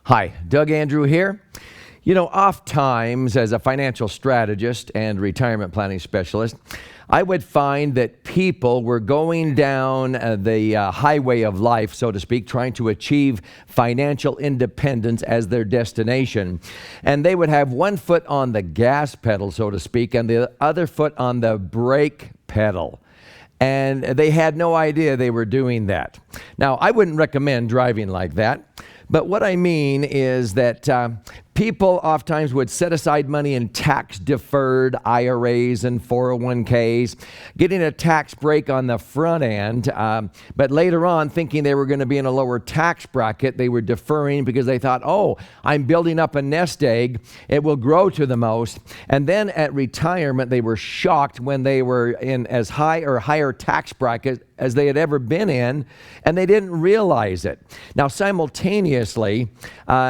Hi, Doug Andrew here. Oftentimes as a financial strategist and retirement planning specialist, I would find that people were going down the highway of life, so to speak, trying to achieve financial independence as their destination. And they would have one foot on the gas pedal, so to speak, and the other foot on the brake pedal. And they had no idea they were doing that. Now, I wouldn't recommend driving like that. But what I mean is that people oftentimes would set aside money in tax-deferred IRAs and 401ks, getting a tax break on the front end, but later on, thinking they were going to be in a lower tax bracket, they were deferring because they thought, oh, I'm building up a nest egg, it will grow to the most. And then at retirement, they were shocked when they were in as high or higher tax bracket as they had ever been in, and they didn't realize it. Now, simultaneously,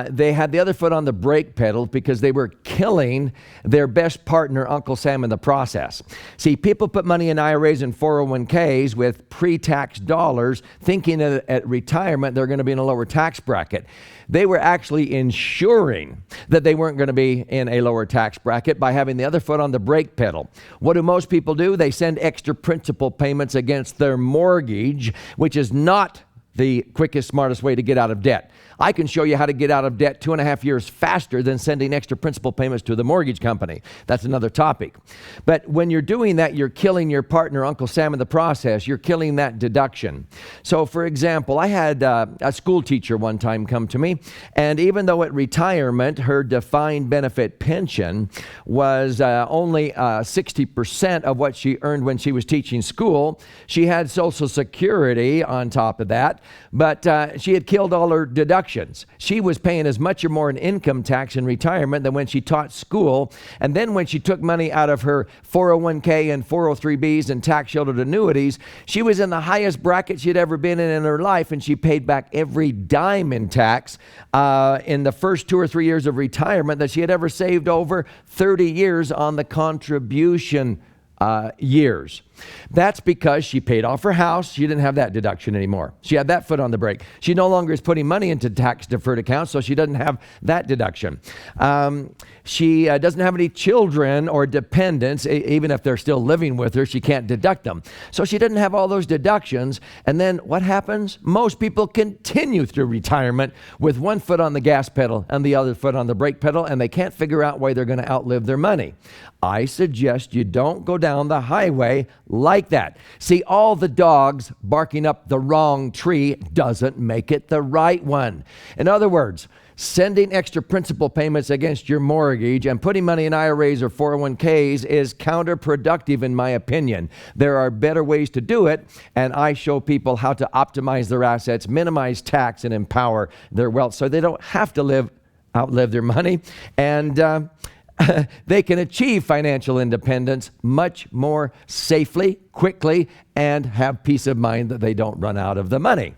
they had the other foot on the brake pedal because they were killing their best partner, Uncle Sam, in the process. See, people put money in IRAs and 401ks with pre-tax dollars, thinking that at retirement they're going to be in a lower tax bracket. They were actually ensuring that they weren't going to be in a lower tax bracket by having the other foot on the brake pedal. What do most people do? They send extra principal payments against their mortgage, which is not the quickest, smartest way to get out of debt. I can show you how to get out of debt 2.5 years faster than sending extra principal payments to the mortgage company. That's another topic. But when you're doing that, you're killing your partner, Uncle Sam, in the process. You're killing that deduction. So, for example, I had a school teacher one time come to me, and even though at retirement, her defined benefit pension was only 60% of what she earned when she was teaching school, she had Social Security on top of that, but she had killed all her deductions. She was paying as much or more in income tax in retirement than when she taught school. And then when she took money out of her 401k and 403bs and tax shielded annuities, she was in the highest bracket she'd ever been in her life, and she paid back every dime in tax in the first 2 or 3 years of retirement that she had ever saved over 30 years on the contribution years. That's because she paid off her house. She didn't have that deduction anymore. She had that foot on the brake. She no longer is putting money into tax-deferred accounts, so she doesn't have that deduction. She doesn't have any children or dependents. Even if they're still living with her, she can't deduct them. So she doesn't have all those deductions. And then what happens? Most people continue through retirement with one foot on the gas pedal and the other foot on the brake pedal, and they can't figure out why they're going to outlive their money. I suggest you don't go down the highway like that. See, all the dogs barking up the wrong tree doesn't make it the right one. In other words, sending extra principal payments against your mortgage and putting money in IRAs or 401ks is counterproductive, in my opinion. There are better ways to do it, and I show people how to optimize their assets, minimize tax, and empower their wealth so they don't have to outlive their money, and they can achieve financial independence much more safely, quickly, and have peace of mind that they don't run out of the money.